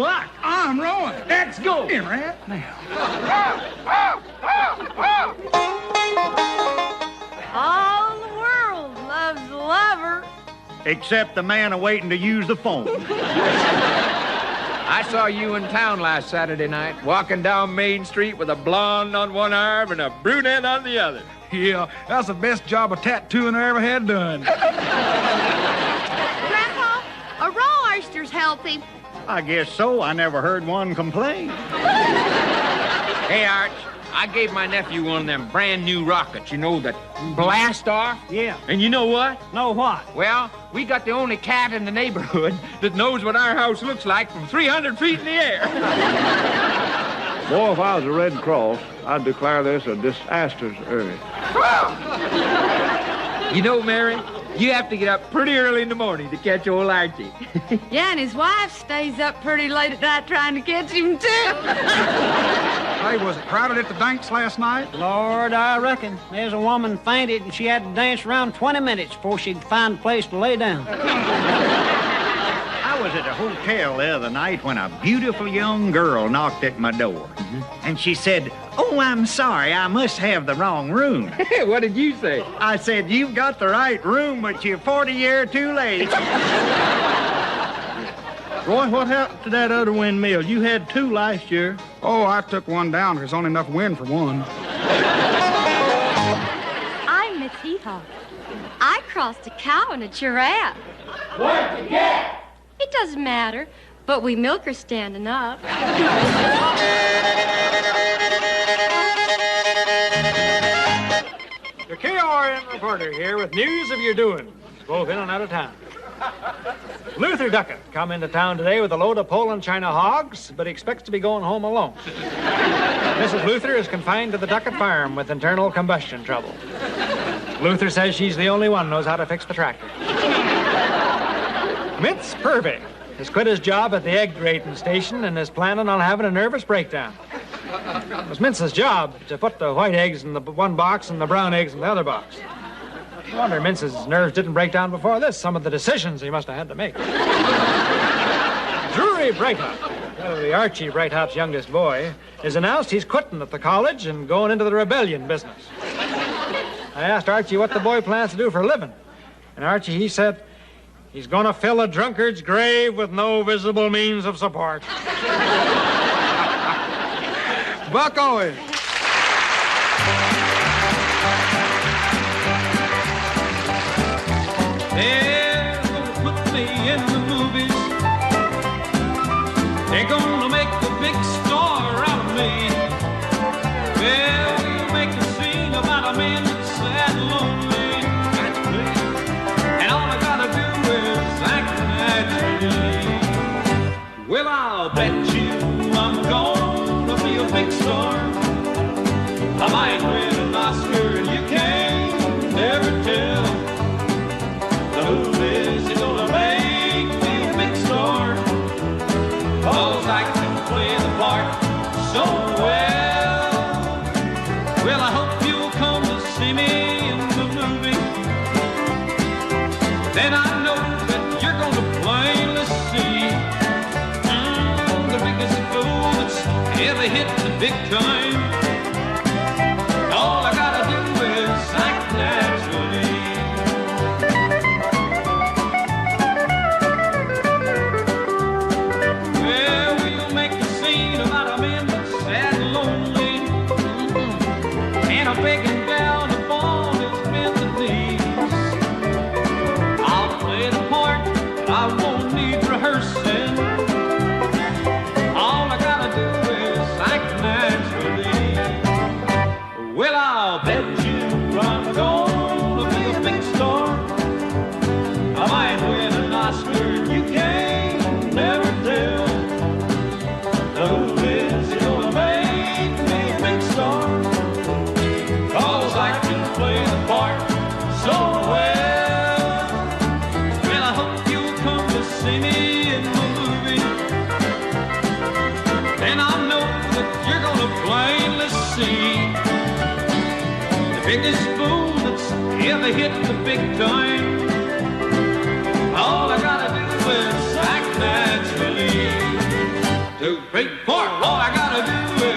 Buck. I'm rowing. Let's go. Here, Rat. Now. All the world loves a lover. Except the man awaiting to use the phone. I saw you in town last Saturday night, walking down Main Street with a blonde on one arm and a brunette on the other. Yeah, that's the best job of tattooing I ever had done. Grandpa, a raw oyster's healthy. I guess so. I never heard one complain. Hey, Arch, I gave my nephew one of them brand new rockets, you know, that blast off. Yeah. And you know what? Know what? Well, we got the only cat in the neighborhood that knows what our house looks like from 300 feet in the air. Boy, if I was a Red Cross, I'd declare this a disaster's area. You know, Mary, you have to get up pretty early in the morning to catch old Archie. Yeah, and his wife stays up pretty late at night trying to catch him, too. Hey, was it crowded at the Danks last night? Lord, I reckon. There's a woman fainted, and she had to dance around 20 minutes before she could find a place to lay down. I was at a hotel the other night when a beautiful young girl knocked at my door. And she said, "Oh, I'm sorry, I must have the wrong room." What did you say? I said, "You've got the right room, but you're 40 years too late." Roy, what happened to that other windmill? You had 2 last year. Oh, I took one down. There's only enough wind for one. I'm Miss Hee Haw. I crossed a cow and a giraffe. What'd you get? It doesn't matter, but we milk her standing up. The KRN reporter here with news of your doings, both in and out of town. Luther Duckett come into town today with a load of Poland China hogs, but he expects to be going home alone. Mrs. Luther is confined to the Duckett farm with internal combustion trouble. Luther says she's the only one knows how to fix the tractor. Mintz Purvey has quit his job at the egg rating station and is planning on having a nervous breakdown. It was Mintz's job to put the white eggs in the one box and the brown eggs in the other box. No wonder Mintz's nerves didn't break down before this. Some of the decisions he must have had to make. Drury Brighthop, the Archie Brighthop's youngest boy, has announced he's quitting at the college and going into the rebellion business. I asked Archie what the boy plans to do for a living. And Archie, he said, he's going to fill a drunkard's grave with no visible means of support. Buck Owens. They're gonna put me in the movies. They're gonna make a big star out of me. Well, we'll make a scene about a man that's sad and lonely. That's great. And all I gotta do is act naturally. Well, I'll bet you I'm gonna be a big star. I might win an Oscar and you can't never tell. Who is he gonna make me a big star? 'Cause I can play the part so well. Well, I hope you'll come to see me in the movie. Then I know that you're gonna plainly see the biggest fool that's ever hit the big time. All I gotta do is act naturally. Begging down upon his bended knees. I'll play the part, but I won't need rehearsing. All I gotta do is act naturally. Well, I'll bet you I'm gonna be a big star. I might win an Oscar, you can't never tell. Who is gonna make me a big star? 'Cause I can play the part so well. Well, I hope you'll come to see me in the movie. Then I know that you're gonna plainly see the biggest fool that's ever hit the big time. All I gotta do is act naturally. straight for it. All I gotta do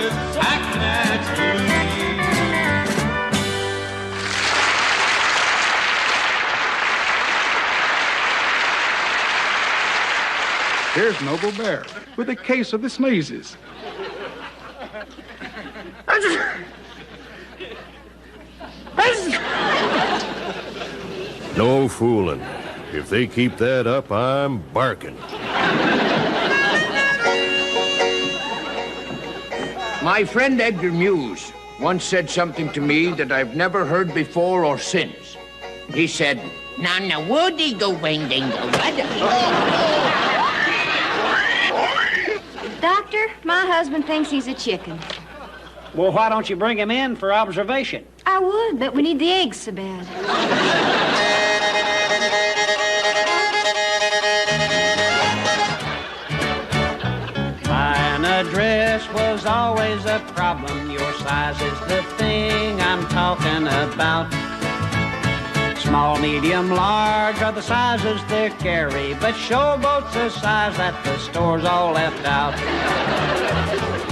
is act naturally. Here's Noble Bear with a case of the sneezes. No fooling. If they keep that up, I'm barking. My friend Edgar Muse once said something to me that I've never heard before or since. He said, "Now, woody go wing ding go." Doctor, my husband thinks he's a chicken. Well, why don't you bring him in for observation? I would, but we need the eggs so bad. Buying a dress was always a problem. Your size is the thing I'm talking about. Small, medium, large are the sizes they carry, but showboat's a size that the store's all left out.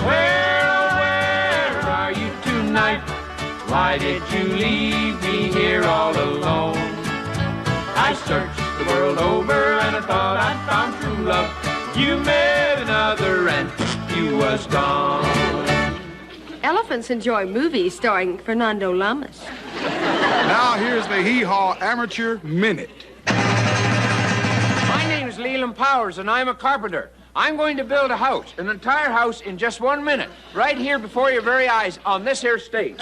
Where, oh, where are you tonight? Why did you leave me here all alone? I searched the world over and I thought I'd found true love. You met another and you was gone. Elephants enjoy movies starring Fernando Lamas. Now here's the Hee Haw Amateur Minute. My name's Leland Powers, and I'm a carpenter. I'm going to build a house, an entire house, in just 1 minute, right here before your very eyes on this here stage.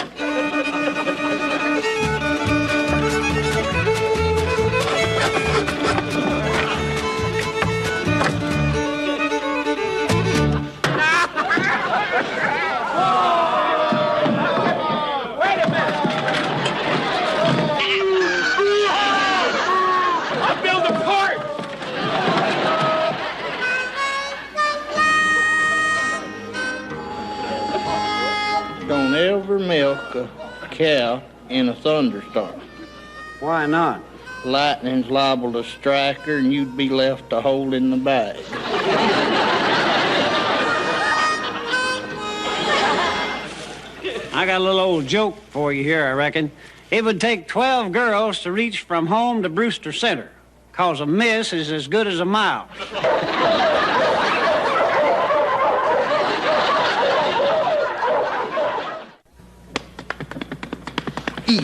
Don't ever milk a cow in a thunderstorm. Why not? Lightning's liable to strike her and you'd be left to hold in the bag. I got a little old joke for you here, I reckon. It would take 12 girls to reach from home to Brewster Center, 'cause a miss is as good as a mile. I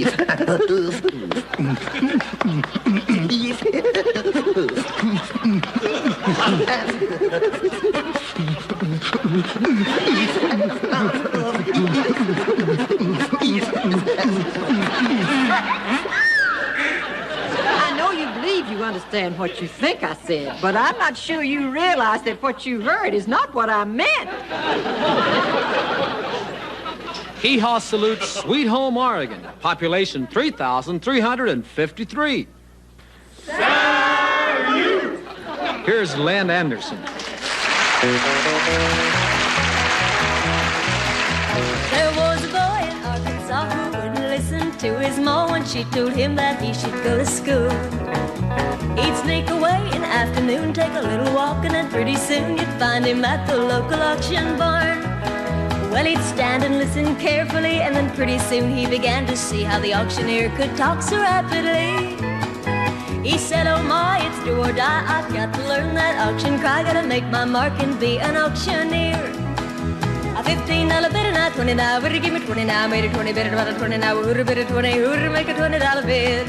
know you believe you understand what you think I said, but I'm not sure you realize that what you heard is not what I meant. Hee Haw salutes Sweet Home, Oregon. Population 3,353. Salute! Here's Len Anderson. There was a boy in Arkansas who wouldn't listen to his ma when she told him that he should go to school. He'd sneak away in the afternoon, take a little walk, and then pretty soon you'd find him at the local auction barn. Well, he'd stand and listen carefully, and then pretty soon he began to see how the auctioneer could talk so rapidly. He said, "Oh my, it's do or die, I've got to learn that auction cry, gotta make my mark and be an auctioneer. A $15 bid and a $20, would you give me 20 now? Made a 20 bid, about a 20 now, who'd bid a 20, who'd make a $20 bid?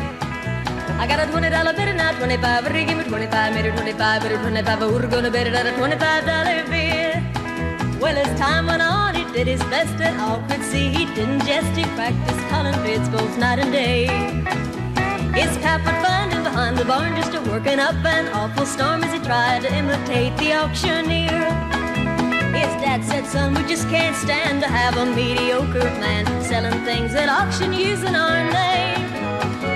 I got a $20 bid and a 25, would you give me 25? Made a 25, bid a 25, who'd gonna bid it at a $25 bid? Well, as time went on, he did his best and all could see he didn't jest. He practiced calling bids both night and day. His pap would find him behind the barn just a working up an awful storm as he tried to imitate the auctioneer. His dad said, "Son, we just can't stand to have a mediocre man selling things at auction using our name.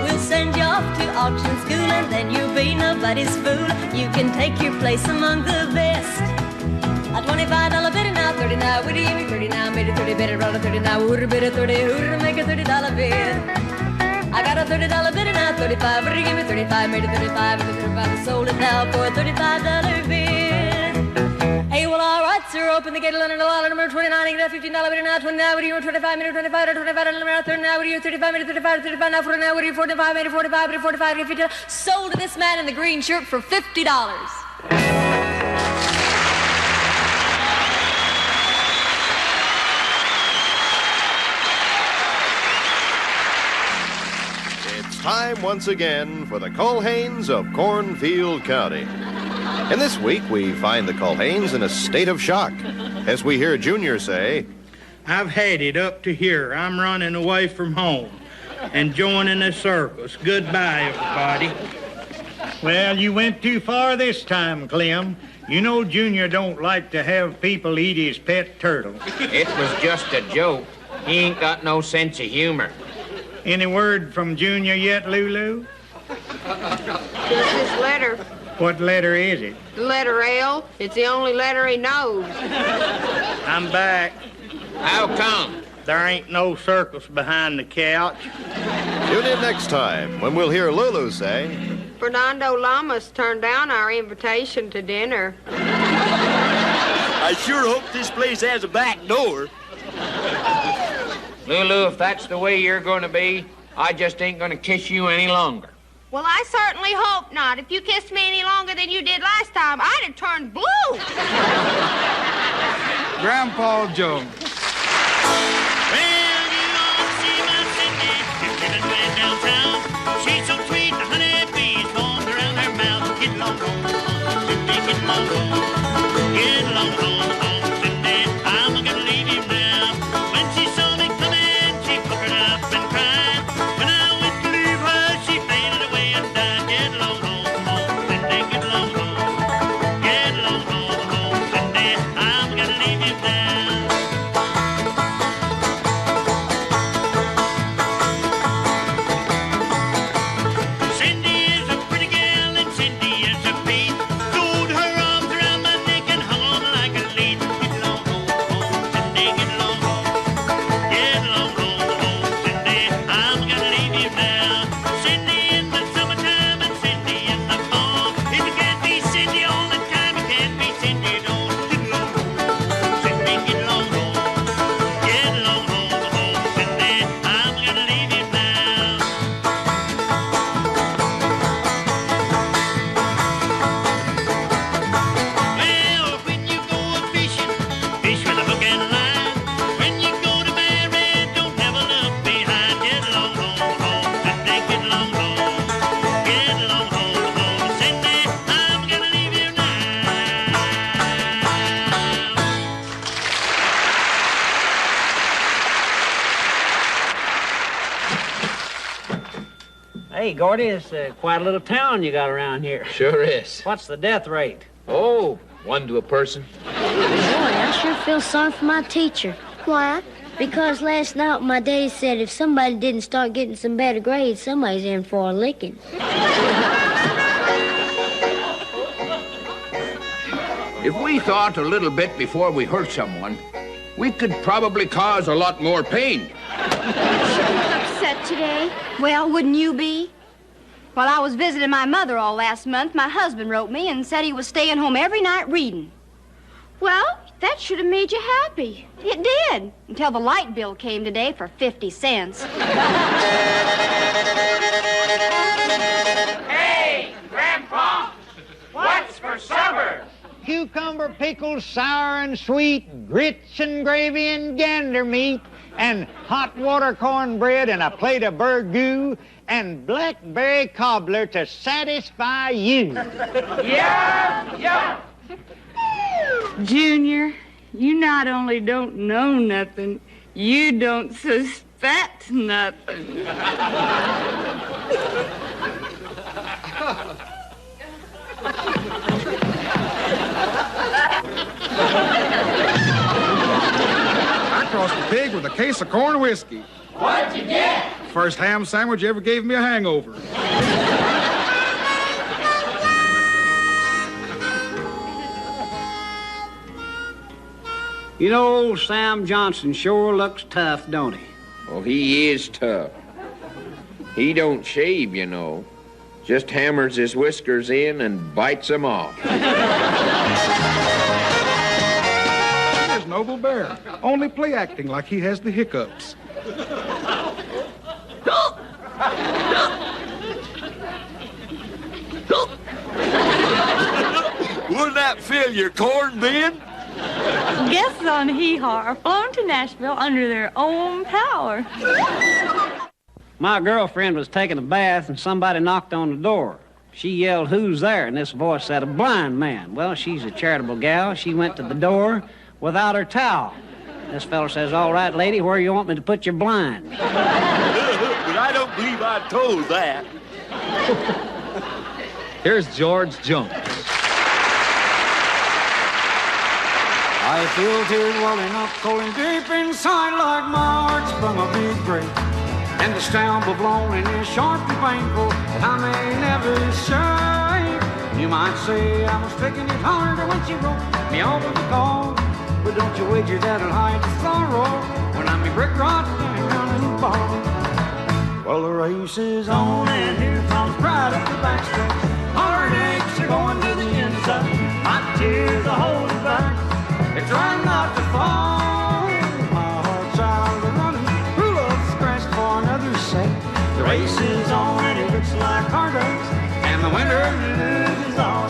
We'll send you off to auction school and then you'll be nobody's fool. You can take your place among the best." A $25 bid and now 30 now, would you give me 30 now? Made a 30 bid, around a 30 now, who'd bid a 30, who'd make a $30 bid? I got a $30 bid and now 35, would you give me 35? Made a 35, and a 35, I sold it now for a $35 bid. Hey, well, all right, sir, open the gate, London, number 29, $15, $29, 29, what are you, 25, minute, 25, 25, number 30, now, what are you, 35, minute, 35, 35, now, 49, what are you, 45, minute, 45, minute, 45, 50, sold to this man in the green shirt for $50. Time once again for the Culhanes of Cornfield County. And this week we find the Culhanes in a state of shock as we hear Junior say, I've had it up to here. I'm running away from home and joining the circus. Goodbye, everybody. Well, you went too far this time, Clem. You know Junior don't like to have people eat his pet turtle. It was just a joke. He ain't got no sense of humor. Any word from Junior yet, Lulu? Just this letter. What letter is it? The letter L. It's the only letter he knows. I'm back. How come? There ain't no circus behind the couch. Tune in next time when we'll hear Lulu say, Fernando Lamas turned down our invitation to dinner. I sure hope this place has a back door. Lulu, if that's the way you're going to be, I just ain't going to kiss you any longer. Well, I certainly hope not. If you kissed me any longer than you did last time, I'd have turned blue. Grandpa Jones. Well, you ought to see my Cindy. She's living way downtown. She's so sweet, the honeybees formed around her mouth. Get along home, Cindy, get along home. Get along home, Cindy. I'm gonna leave you now. When she saw me coming, she puckered up and cried. When I went to leave her, she faded away and died. Get along home, Cindy, get along home. Get along home, Cindy. I'm gonna leave you now. Cindy is a pretty gal and Cindy is a beat. Sewed her arms around my neck and hung on like a lead. Get along home, Cindy, get along home. Get along home, Cindy. I'm gonna leave you now. Cindy in the summertime and Cindy in the fall. If you can't be Cindy all the time, you can't be Cindy at all. Get along home, Cindy, get along home. Get along home, Cindy. I'm gonna leave you now. Well, when you go a-fishing, fish with a hook and line. When you go to marry, don't never look behind. Get along home, Cindy, get along home. Get along home, Cindy. I'm gonna leave you now. Hey, Gordie, it's quite a little town you got around here. Sure is. What's the death rate? Oh, 1 to a person. Boy, I sure feel sorry for my teacher. Why? Because last night my daddy said if somebody didn't start getting some better grades, somebody's in for a licking. If we thought a little bit before we hurt someone, we could probably cause a lot more pain. Upset today? Well, wouldn't you be? While I was visiting my mother all last month, my husband wrote me and said he was staying home every night reading. Well, that should have made you happy. It did, until the light bill came today for 50 cents. Hey, Grandpa, what's for supper? Cucumber pickles, sour and sweet, grits and gravy and gander meat, and hot water cornbread and a plate of burgoo, and blackberry cobbler to satisfy you. Yeah. Junior, you not only don't know nothing, you don't suspect nothing. I crossed the pig with a case of corn whiskey. What'd you get? First ham sandwich ever gave me a hangover. You know, old Sam Johnson sure looks tough, don't he? Oh, he is tough. He don't shave, you know. Just hammers his whiskers in and bites them off. noble bear, only play acting like he has the hiccups. Wouldn't that fill your corn bin? Guests on Hee Haw are flown to Nashville under their own power. My girlfriend was taking a bath and somebody knocked on the door. She yelled, "Who's there?" And this voice said, "A blind man." Well, she's a charitable gal. She went to the door without her towel. This fellow says, "All right, lady, where you want me to put your blind?" But I don't believe I told that. Here's George Jones. I feel tears welling up, cold and deep inside like my heart's from a big break. And the stamp of loneliness sharp and painful that I may never shake. You might say I was taking it harder when she wrote me over the call. But don't you wager that'll hide the sorrow when I'm a brick rot down in the bar. Well, the race is on and here comes pride up the backstretch. Heartaches are going to the inside. My tears are holding back. They're trying not to fall. My heart's out of the running. Who loves scratch for another's sake? The race is on and it looks like heartaches. And the winner is on.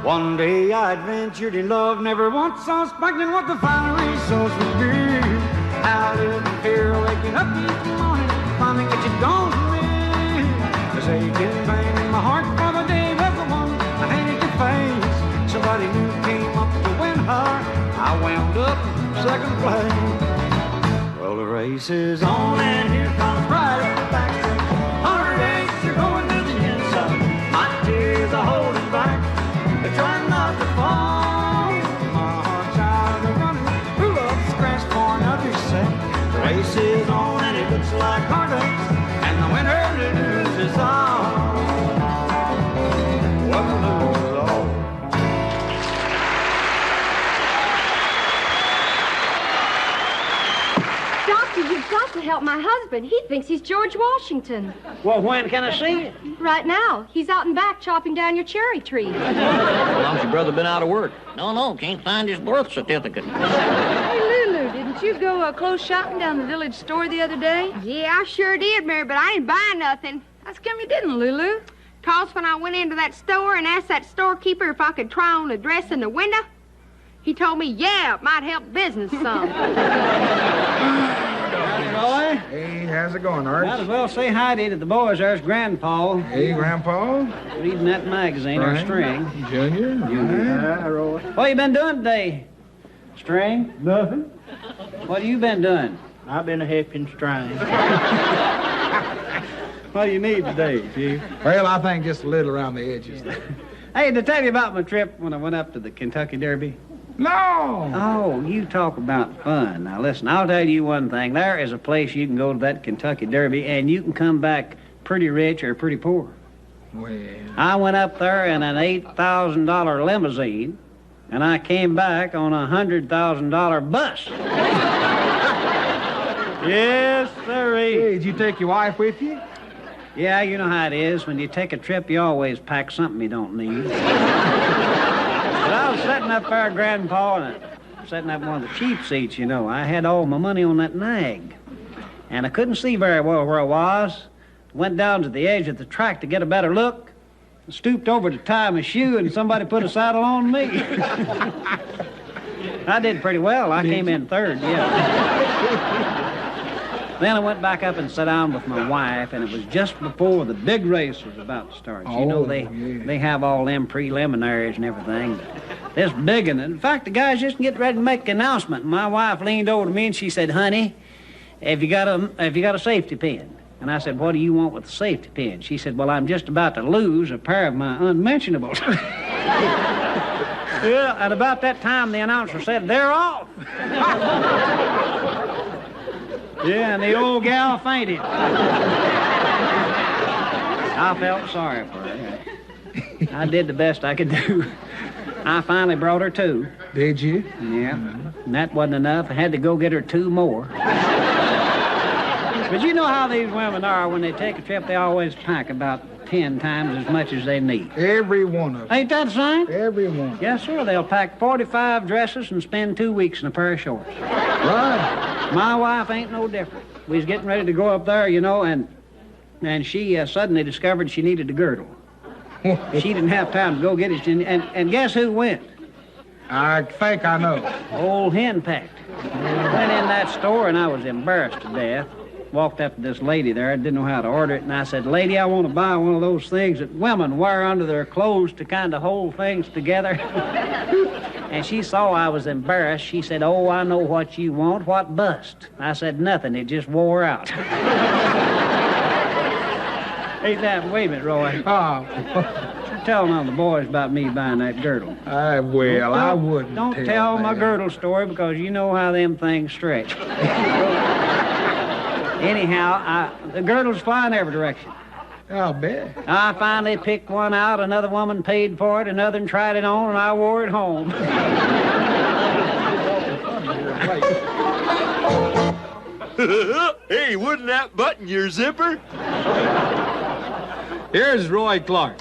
One day I adventured in love, never once suspecting what the final results would be. I lived in fear, waking up each morning, finding that you'd gone from me. This aching pain in my heart for the day was the one I hated to face. Somebody new came up to win her, I wound up in second place. Well, the race is on and here comes pride at the backstretch. Heartaches are going to the inside, my tears are holding back. They're trying not to fall. My heart's out of the running. Who loves scratch for another's sake? The race is on and it looks like heartaches. And the winner loses all. Well, the loses all. Doctor, you've got to help my husband. He thinks he's George Washington. Well, when can I see it? Right now. He's out and back chopping down your cherry tree. How long's your brother been out of work? No, can't find his birth certificate. Hey, Lulu, didn't you go clothes shopping down the village store the other day? Yeah, I sure did, Mary, but I didn't buy nothing. How's come you didn't, Lulu? 'Cause when I went into that store and asked that storekeeper if I could try on a dress in the window, he told me, yeah, it might help business some. Roy? Hey, how's it going, Art? Might as well say hi to the boys. There's Grandpa. Hey, Grandpa. Reading that magazine, or String. Junior. Hi, Roy. What you been doing today, String? Nothing. What have you been doing? I've been helping String. What do you need today, Chief? Well, I think just a little around the edges. Hey, to tell you about my trip when I went up to the Kentucky Derby. No! Oh, you talk about fun. Now, listen, I'll tell you one thing. There is a place you can go to that Kentucky Derby, and you can come back pretty rich or pretty poor. Well... I went up there in an $8,000 limousine, and I came back on a $100,000 bus. Yes, sirree. Hey, did you take your wife with you? Yeah, you know how it is. When you take a trip, you always pack something you don't need. But I was sitting up there, Grandpa, and sitting up in one of the cheap seats, you know. I had all my money on that nag. And I couldn't see very well where I was. Went down to the edge of the track to get a better look. Stooped over to tie my shoe, and somebody put a saddle on me. I did pretty well. I came in third, yeah. Then I went back up and sat down with my wife, and it was just before the big race was about to start. You know, they have all them preliminaries and everything. This big one. In fact, the guys just getting ready to make the announcement. And my wife leaned over to me and she said, "Honey, have you got a safety pin?" And I said, "What do you want with the safety pin?" She said, "Well, I'm just about to lose a pair of my unmentionables." Yeah, and about that time the announcer said, "They're off." Yeah, and the old gal fainted. I I felt sorry for her. I did the best I could do. I finally brought her 2. Did you? Yeah. And that wasn't enough. I had to go get her 2 more. But you know how these women are. When they take a trip, they always pack about 10 times as much as they need. Every one of them. Ain't that son? Every one. Yes, sir. They'll pack 45 dresses and spend 2 weeks in a pair of shorts. Right. My wife ain't no different. We was getting ready to go up there, you know, and she suddenly discovered she needed a girdle. She didn't have time to go get it. And guess who went? I think I know. Old hen packed. Went in that store, and I was embarrassed to death. Walked up to this lady there. I didn't know how to order it, and I said, "Lady, I want to buy one of those things that women wear under their clothes to kind of hold things together." And she saw I was embarrassed. She said, "Oh, I know what you want. What bust?" I said, "Nothing. It just wore out." Ain't that? Wait a minute, Roy. Oh. Telling on the boys about me buying that girdle. I wouldn't. Don't tell my girdle story, because you know how them things stretch. Anyhow, the girdle's flying every direction. I'll bet. I finally picked one out. Another woman paid for it. Another one tried it on, and I wore it home. Hey, wouldn't that button your zipper? Here's Roy Clark.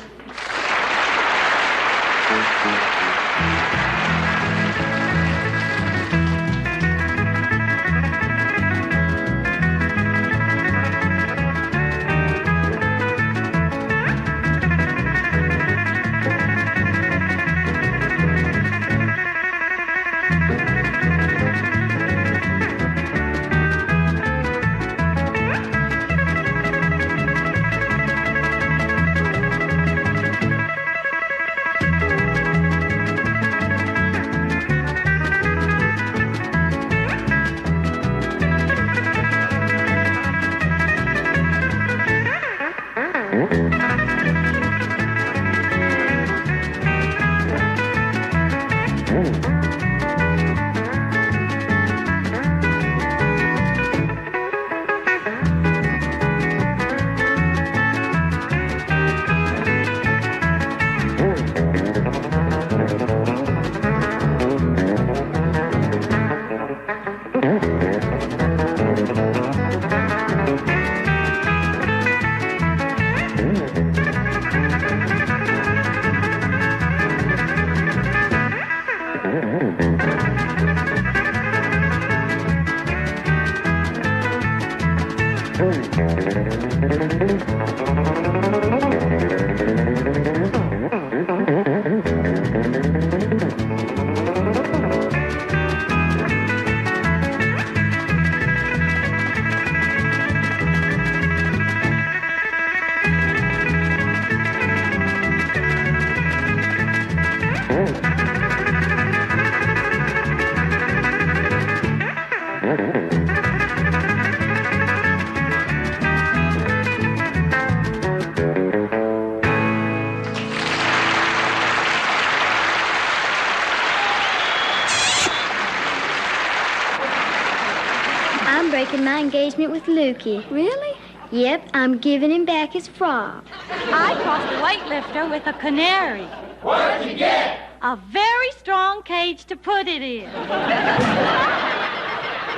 My engagement with Lukey. Really? Yep, I'm giving him back his frog. I crossed a weightlifter with a canary. What'd you get? A very strong cage to put it in.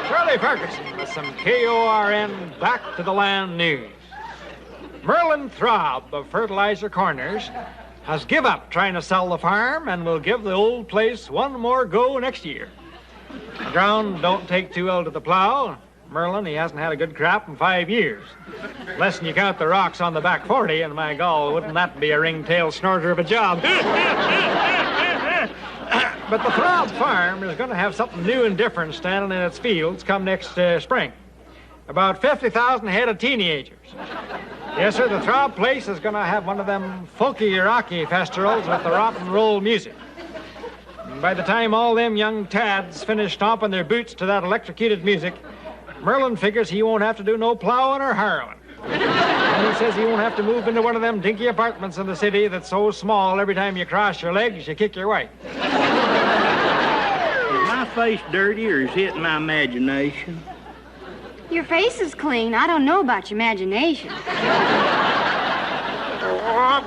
Charlie Ferguson with some KORN Back to the Land news. Merlin Throb of Fertilizer Corners has give up trying to sell the farm and will give the old place one more go next year. The ground don't take too well to the plow. Merlin, he hasn't had a good crop in 5 years. Less than you count the rocks on the back 40, and my gall, wouldn't that be a ringtail snorter of a job? But the Throb farm is going to have something new and different standing in its fields come next spring. About 50,000 head of teenagers. Yes, sir, the Throb place is going to have one of them folky rocky festivals with the rock and roll music. And by the time all them young tads finish stomping their boots to that electrocuted music, Merlin figures he won't have to do no plowing or harrowing. And he says he won't have to move into one of them dinky apartments in the city that's so small every time you cross your legs, you kick your wife. Is my face dirty or is it my imagination? Your face is clean. I don't know about your imagination. It's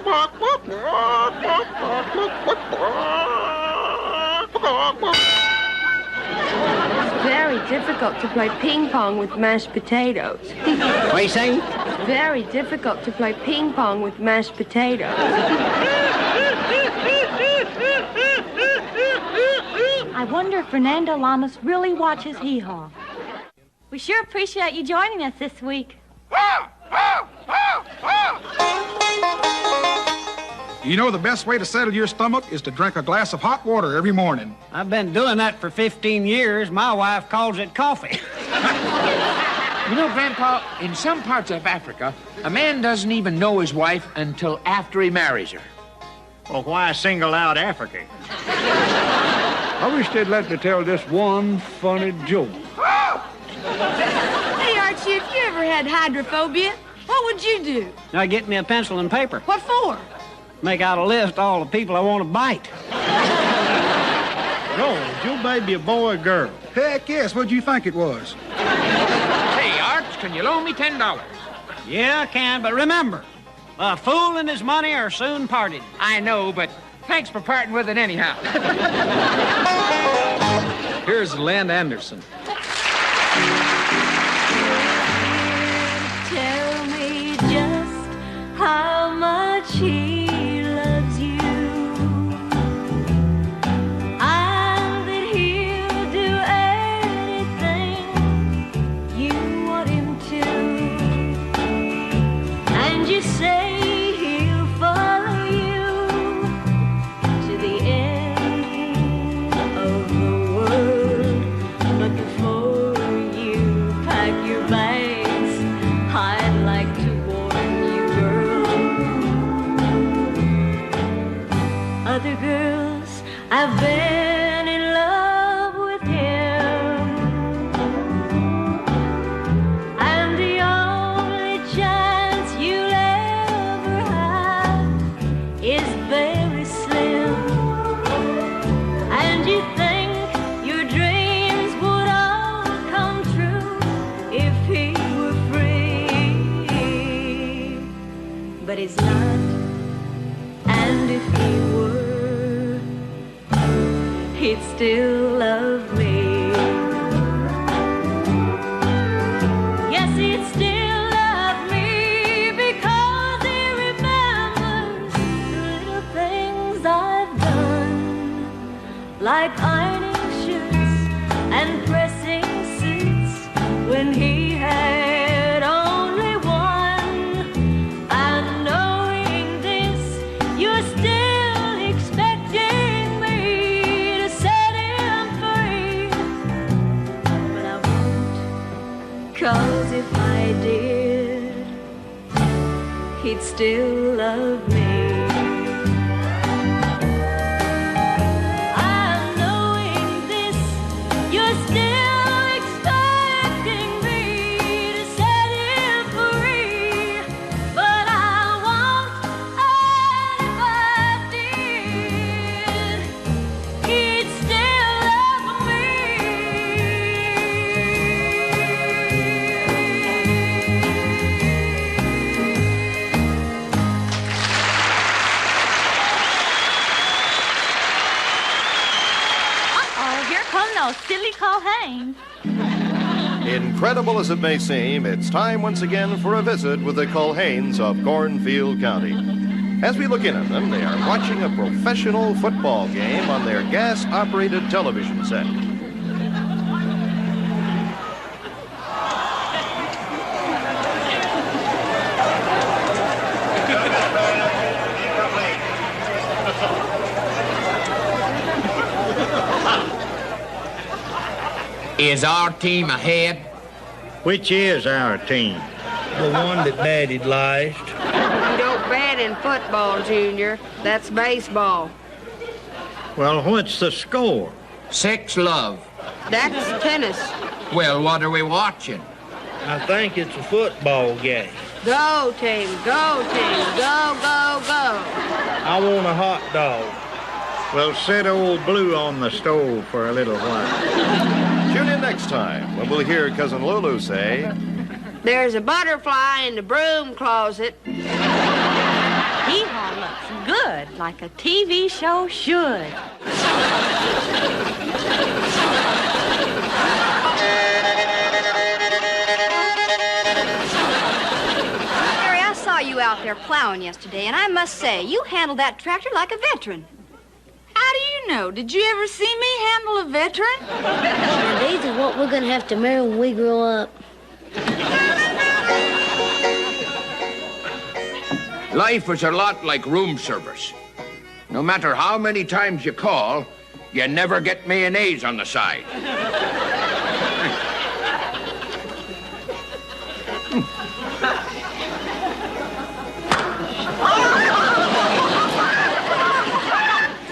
very difficult to play ping pong with mashed potatoes. What you say? It's very difficult to play ping pong with mashed potatoes. I wonder if Fernando Lamas really watches Hee Haw. We sure appreciate you joining us this week. You know the best way to settle your stomach is to drink a glass of hot water every morning. I've been doing that for 15 years. My wife calls it coffee. You know, Grandpa, in some parts of Africa, a man doesn't even know his wife until after he marries her. Well, why single out Africa? I wish they'd let me tell this one funny joke. Hey, Archie, if you ever had hydrophobia, what would you do? Now get me a pencil and paper. What for? Make out a list of all the people I want to bite. Rose, your baby a boy or girl? Heck yes, what'd you think it was? Hey, Arch, can you loan me $10? Yeah, I can, but remember, a fool and his money are soon parted. I know, but thanks for parting with it anyhow. Here's Len Anderson. Tell me just how much he loves you, and that he'll do anything you want him to. And you say he'll follow you to the end of the world, but before you pack your bags, I'd like to warn you, girl. Other girls have been in love with him, and the only chance you'll ever have is very slim. And you think your dreams would all come true if he were free, but he's not. And if he were, he'd still love me. Yes, he'd still love me because he remembers the little things I've done, like ironing shirts and pressing suits when he had only one. And knowing this, you're still expecting me to set him free. But I won't, 'cause if I did, he'd still love me. And knowing this, you're still expecting me to set him free. But I won't, and if I did, he'd still love me. Uh-oh, here come those silly Colhanes. Incredible as it may seem, it's time once again for a visit with the Culhanes of Cornfield County. As we look in on them, they are watching a professional football game on their gas-operated television set. Is our team ahead? Which is our team? The one that batted last. You don't bat in football, Junior. That's baseball. Well, what's the score? 6-love. That's tennis. Well, what are we watching? I think it's a football game. Go, team. Go, team. Go, go, go. I want a hot dog. Well, set old Blue on the stove for a little while. Tune in next time when we'll hear Cousin Lulu say, There's a butterfly in the broom closet. Hee Haw like a TV show should. Harry, I saw you out there plowing yesterday, and I must say, you handled that tractor like a veteran. How do you know? Did you ever see me handle a veteran? Now, these are what we're going to have to marry when we grow up. Life is a lot like room service. No matter how many times you call, you never get mayonnaise on the side.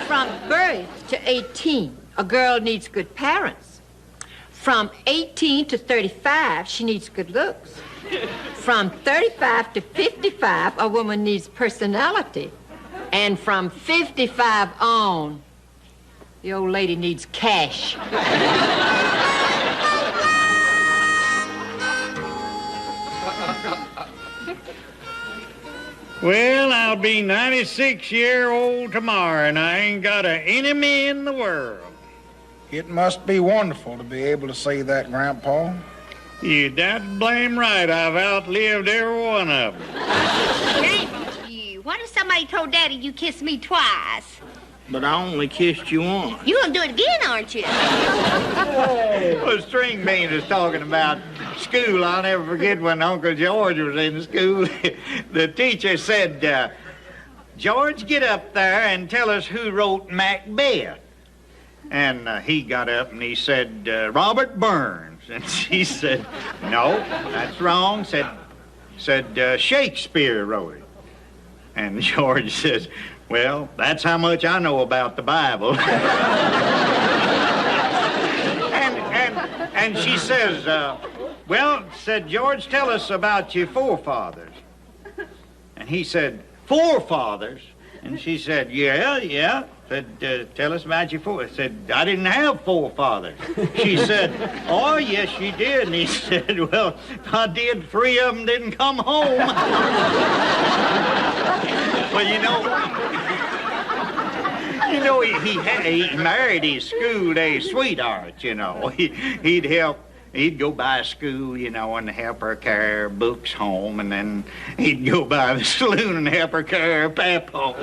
From birth to 18, a girl needs good parents. From 18 to 35, she needs good looks. From 35 to 55, a woman needs personality. And from 55 on, the old lady needs cash. Well, I'll be 96-year-old tomorrow, and I ain't got an enemy in the world. It must be wonderful to be able to say that, Grandpa. You dad blame right. I've outlived every one of them. You. What if somebody told Daddy you kissed me twice? But I only kissed you once. You gonna do it again, aren't you? Well, String Beans was talking about school. I'll never forget when Uncle George was in school. The teacher said, George, get up there and tell us who wrote Macbeth. And he got up and he said, Robert Burns. And she said, no, that's wrong. Said Shakespeare wrote it. And George says, well, that's how much I know about the Bible. and she says, well, said George, tell us about your forefathers. And he said, forefathers? And she said, yeah. Said, tell us about your forefathers. Said, I didn't have forefathers. She said, oh, yes, you did. And he said, well, if I did, 3 of them didn't come home. Well, he married his school-day sweetheart, you know. He'd go by school, you know, and help her carry her books home, and then he'd go by the saloon and help her carry her pap home.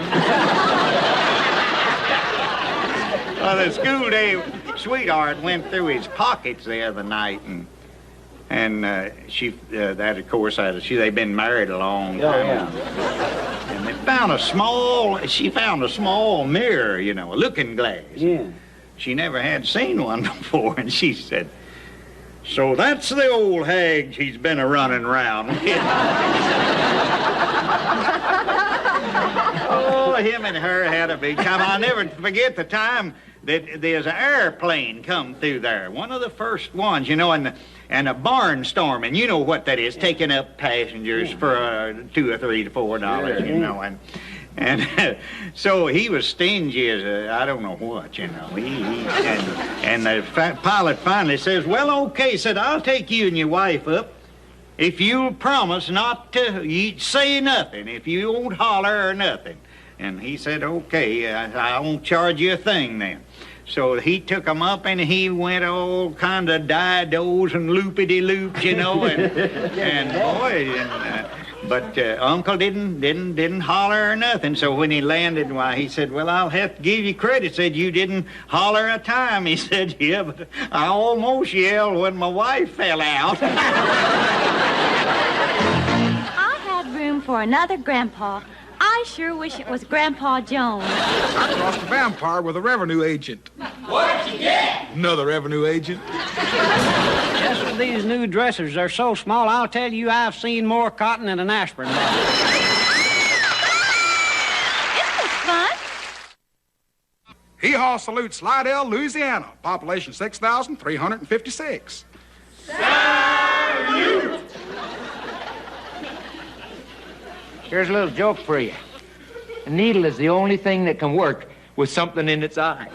Well, the school-day sweetheart went through his pockets the other night, and she, that of course, they'd been married a long time. And they she found a small mirror, you know, a looking glass. Yeah. She never had seen one before, and she said, so that's the old hag she's been a-running around with. Oh, him and her had a big time. I'll never forget the time that there's an airplane come through there, one of the first ones, you know, and a barnstorming. You know what that is, taking up passengers for $2 or $3 to $4, you know, and so he was stingy as I don't know what, you know. And the pilot finally says, well, okay, said, I'll take you and your wife up if you'll promise not to say nothing, if you won't holler or nothing. And he said, okay, I won't charge you a thing then. So he took them up and he went all kind of didos and loopity-loops, you know, but Uncle didn't holler or nothing. So when he landed, why, he said, well, I'll have to give you credit. Said, you didn't holler a time. He said, yeah, but I almost yelled when my wife fell out. I had room for another Grandpa. I sure wish it was Grandpa Jones. I crossed a vampire with a revenue agent. What'd you get? Another revenue agent. Just with these new dressers, they're so small, I'll tell you I've seen more cotton in an aspirin bottle. Isn't this fun? Hee Haw salutes Slidell, Louisiana. Population 6,356. Salute! Here's a little joke for you. A needle is the only thing that can work with something in its eye.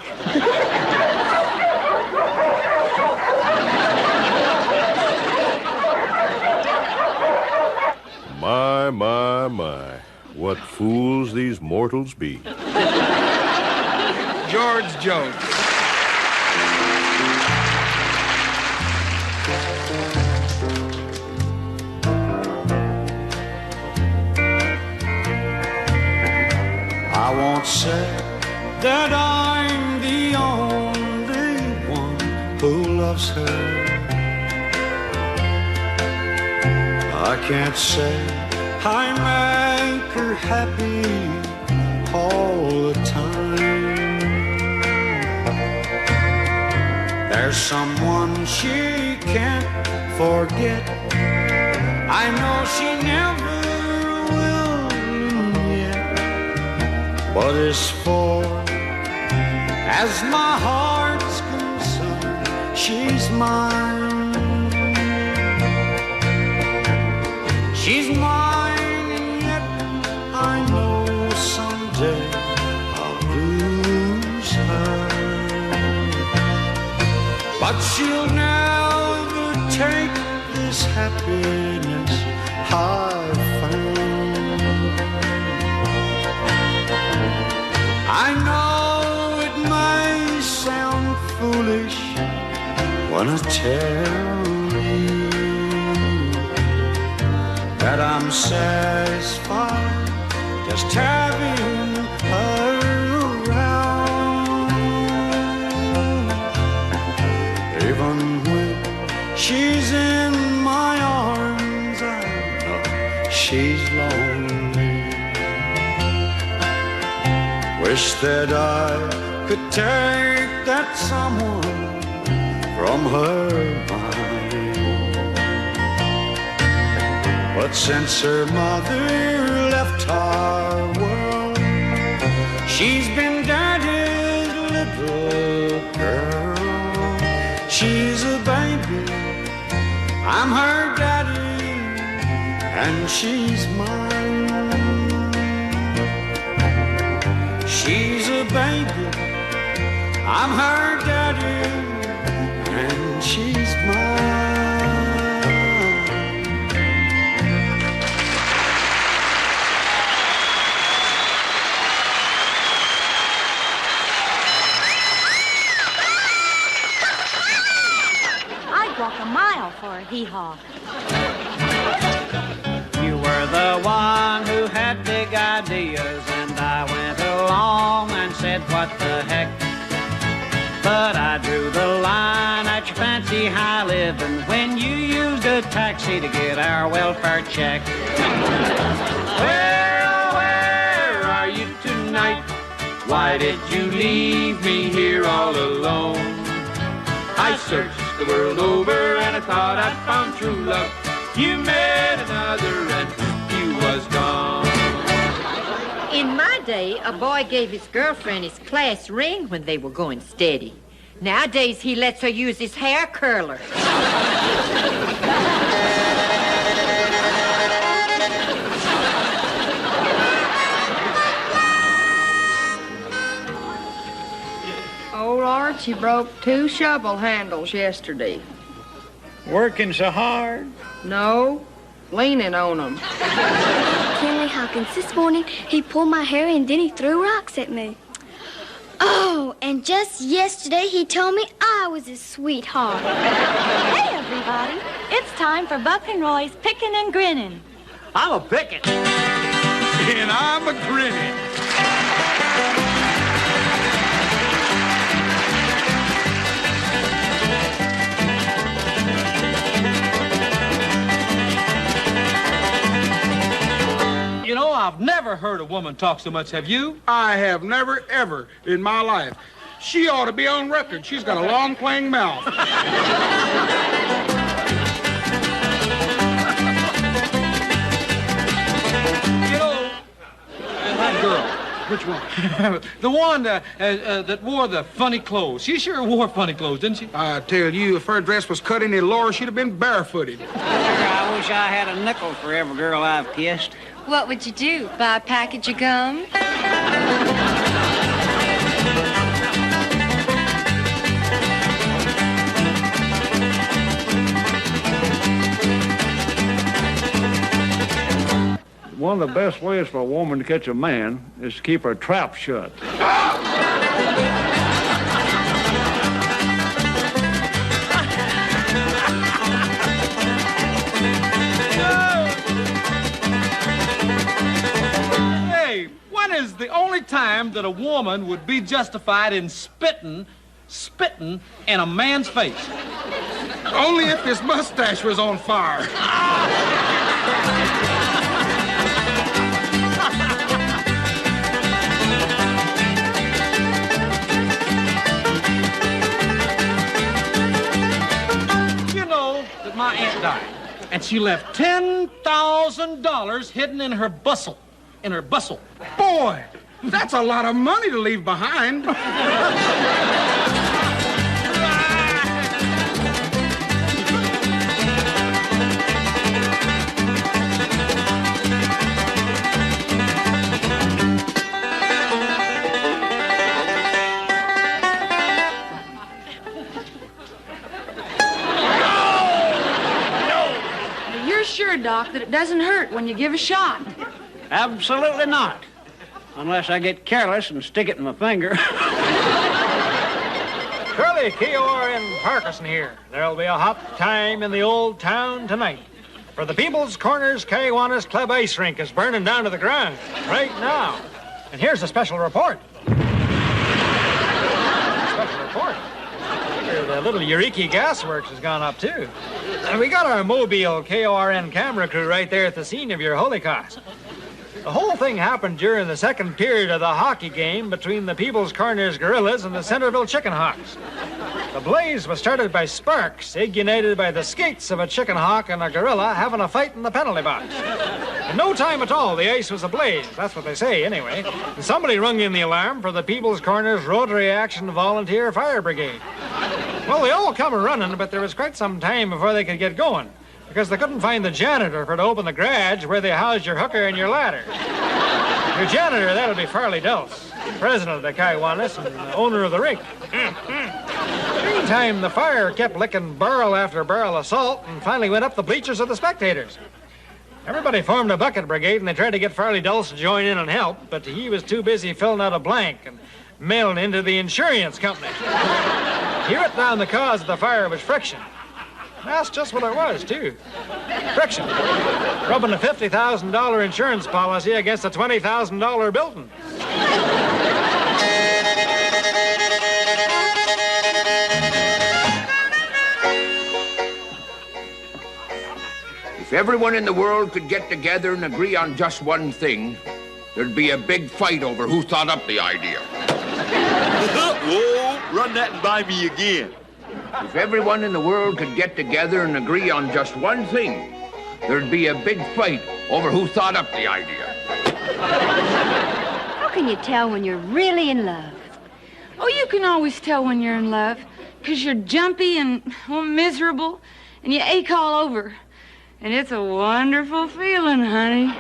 My, what fools these mortals be. George Jones. I won't say that I'm the only one who loves her. I can't say I make her happy all the time. There's someone she can't forget. I know she never will yet. But as far as my heart's concerned, she's mine. She's mine, and yet I know someday I'll lose her. But she'll never take this happiness I've found. I know it may sound foolish when I tell you that I'm satisfied just having her around. Even when she's in my arms, I know she's lonely. Wish that I could take that someone from her mind. But since her mother left our world, she's been daddy's little girl. She's a baby, I'm her daddy, and she's mine. She's a baby, I'm her daddy, and she's mine. Walk a mile for a hee-haw. You were the one who had big ideas, and I went along and said, what the heck? But I drew the line at your fancy high living when you used a taxi to get our welfare check. Where, oh, where are you tonight? Why did you leave me here all alone? I searched the world over and I thought I'd found true love. You met another and you was gone. In my day, a boy gave his girlfriend his class ring when they were going steady. Nowadays, he lets her use his hair curler. Old Archie broke 2 shovel handles yesterday. Working so hard? No, leaning on them. Kenley Hawkins, this morning he pulled my hair and then he threw rocks at me. Oh, and just yesterday he told me I was his sweetheart. Hey, everybody. It's time for Buck and Roy's Pickin' and Grinnin'. I'm a pickin'. And I'm a grinning. You know, I've never heard a woman talk so much, have you? I have never, ever in my life. She ought to be on record. She's got a long, playing mouth. You know, that girl. Which one? The one that wore the funny clothes. She sure wore funny clothes, didn't she? I tell you, if her dress was cut any lower, she'd have been barefooted. I wish I had a nickel for every girl I've kissed. What would you do? Buy a package of gum? one of the best ways for a woman to catch a man is to keep her trap shut. Hey, when is the only time that a woman would be justified in spitting in a man's face? Only if his mustache was on fire. You know that my aunt died, and she left $10,000 hidden in her bustle. In her bustle. Boy, that's a lot of money to leave behind. You're sure, Doc, that it doesn't hurt when you give a shot? Absolutely not. Unless I get careless and stick it in my finger. Curly Kior and Parkinson here. There'll be a hot time in the old town tonight. For the People's Corners Kiwanis Club ice rink is burning down to the ground right now. And here's a special report. The little Eureka Gas Works has gone up, too. And we got our mobile KORN camera crew right there at the scene of your Holocaust. The whole thing happened during the second period of the hockey game between the People's Corners Gorillas and the Centerville Chicken Hawks. The blaze was started by sparks ignited by the skates of a chicken hawk and a gorilla having a fight in the penalty box. In no time at all, the ice was ablaze. That's what they say, anyway. And somebody rung in the alarm for the People's Corners Rotary Action Volunteer Fire Brigade. Well, they all come running, but there was quite some time before they could get going, because they couldn't find the janitor for to open the garage where they housed your hooker and your ladder. Your janitor, that'll be Farley Dulce, president of the Kiwanis and owner of the rink. Meantime, the fire kept licking barrel after barrel of salt and finally went up the bleachers of the spectators. Everybody formed a bucket brigade and they tried to get Farley Dulce to join in and help, but he was too busy filling out a blank and mailing into the insurance company. He wrote down the cause of the fire was friction. That's just what it was, too. Friction. Rubbing a $50,000 insurance policy against a $20,000 building. If everyone in the world could get together and agree on just one thing, there'd be a big fight over who thought up the idea. Whoa, run that and by me again. If everyone in the world could get together and agree on just one thing, there'd be a big fight over who thought up the idea. How can you tell when you're really in love? Oh, you can always tell when you're in love, 'cause you're jumpy and miserable, and you ache all over. And it's a wonderful feeling, honey.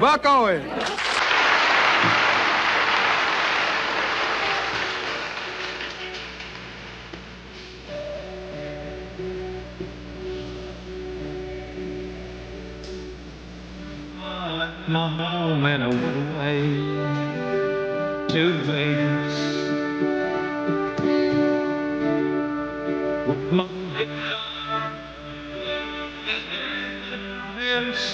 Buck Owens. My home and away to Vegas with my lips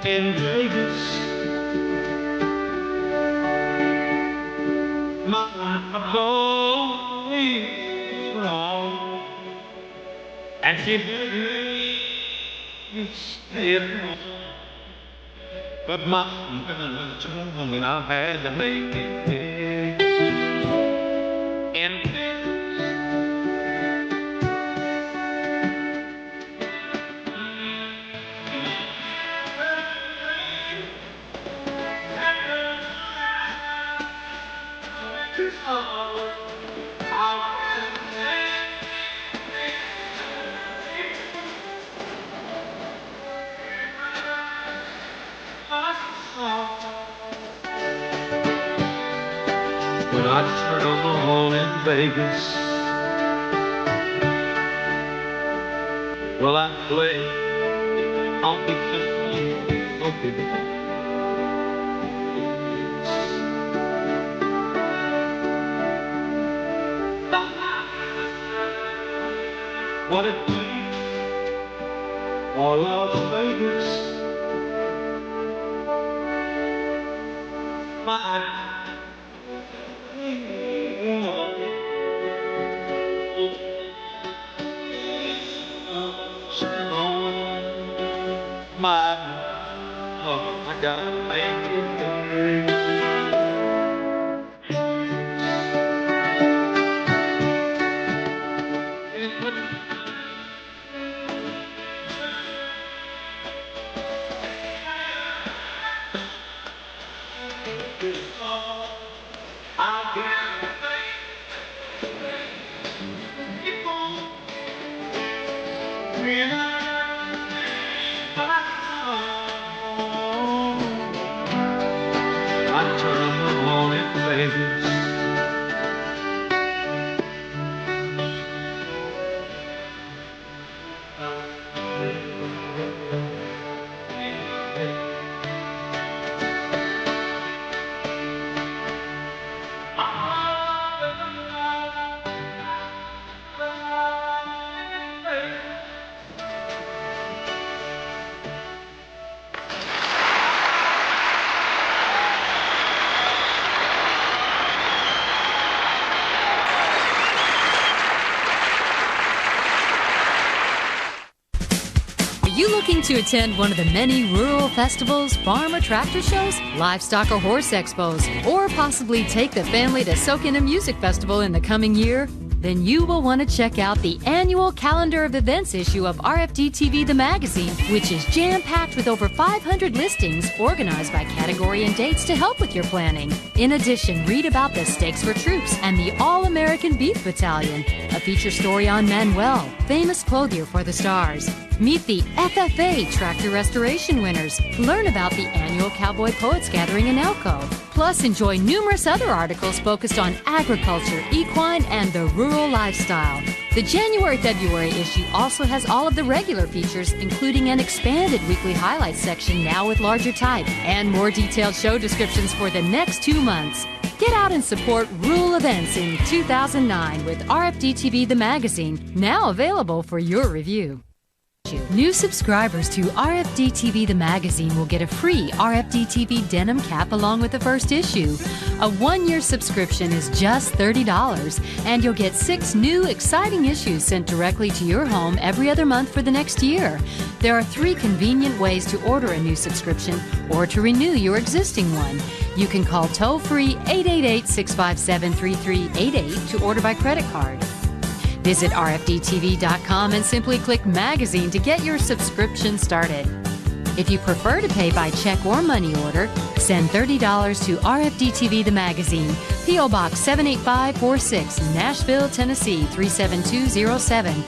in Vegas. My home is wrong, and she didn't stay at home. But my tongue, I had to make it in when I turn on in Vegas. Well, I play on the what it means for Las Vegas. I gotta make it. Looking to attend one of the many rural festivals, farm or tractor shows, livestock or horse expos, or possibly take the family to soak in a music festival in the coming year? Then you will want to check out the annual calendar of events issue of RFD TV, the magazine, which is jam-packed with over 500 listings organized by category and dates to help with your planning. In addition, read about the Stakes for Troops and the All-American Beef Battalion, a feature story on Manuel, famous clothier for the stars. Meet the FFA Tractor Restoration winners. Learn about the annual Cowboy Poets Gathering in Elko. Plus, enjoy numerous other articles focused on agriculture, equine, and the rural lifestyle. The January-February issue also has all of the regular features, including an expanded weekly highlights section now with larger type, and more detailed show descriptions for the next 2 months. Get out and support rural events in 2009 with RFD TV, the magazine, now available for your review. New subscribers to RFD TV, the magazine, will get a free RFD TV denim cap along with the first issue. A 1-year subscription is just $30, and you'll get 6 new, exciting issues sent directly to your home every other month for the next year. There are 3 convenient ways to order a new subscription or to renew your existing one. You can call toll-free 888-657-3388 to order by credit card. Visit rfdtv.com and simply click Magazine to get your subscription started. If you prefer to pay by check or money order, send $30 to RFD TV, the magazine, P.O. Box 78546, Nashville, Tennessee 37207.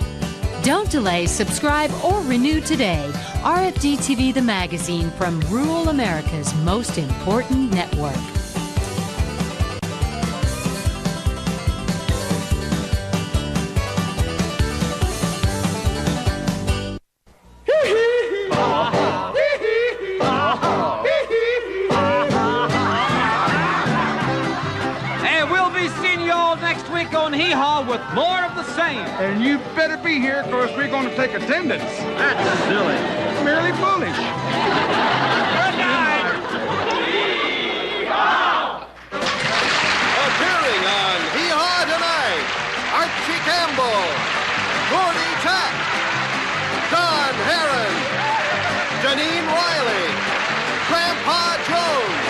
Don't delay, subscribe, or renew today. RFD TV, the magazine, from rural America's most important network. On Hee Haw with more of the same. And you better be here, because we're going to take attendance. That's silly. Merely foolish. Good night. Hee Haw! Appearing on Hee Haw tonight, Archie Campbell, Gordie Tapp, Don Heron, Janine Riley, Grandpa Jones,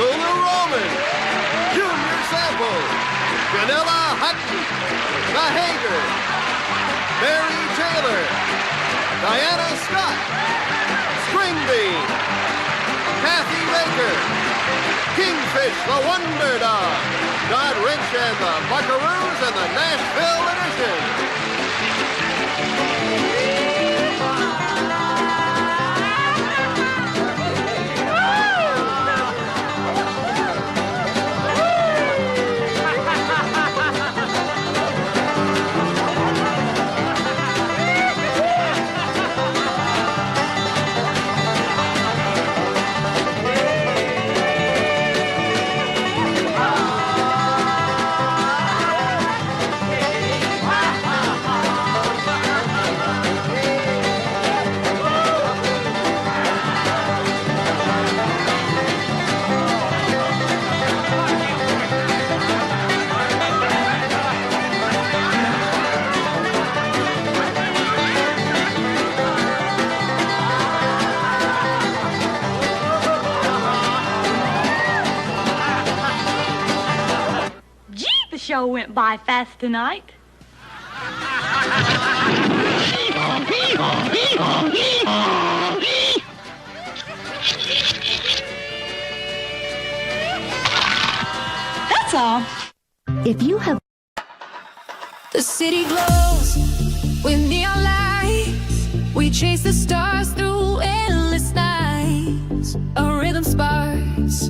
Lulu Roman, Junior Sample, Vanilla Hutton, the Hagers, Mary Taylor, Diana Scott, Springbean, Cathy Baker, Kingfish the Wonder Dog, Don Rich and the Buckaroos and the Nashville edition. show went by fast tonight. That's all. If you have... The city glows with neon lights. We chase the stars through endless nights. A rhythm sparks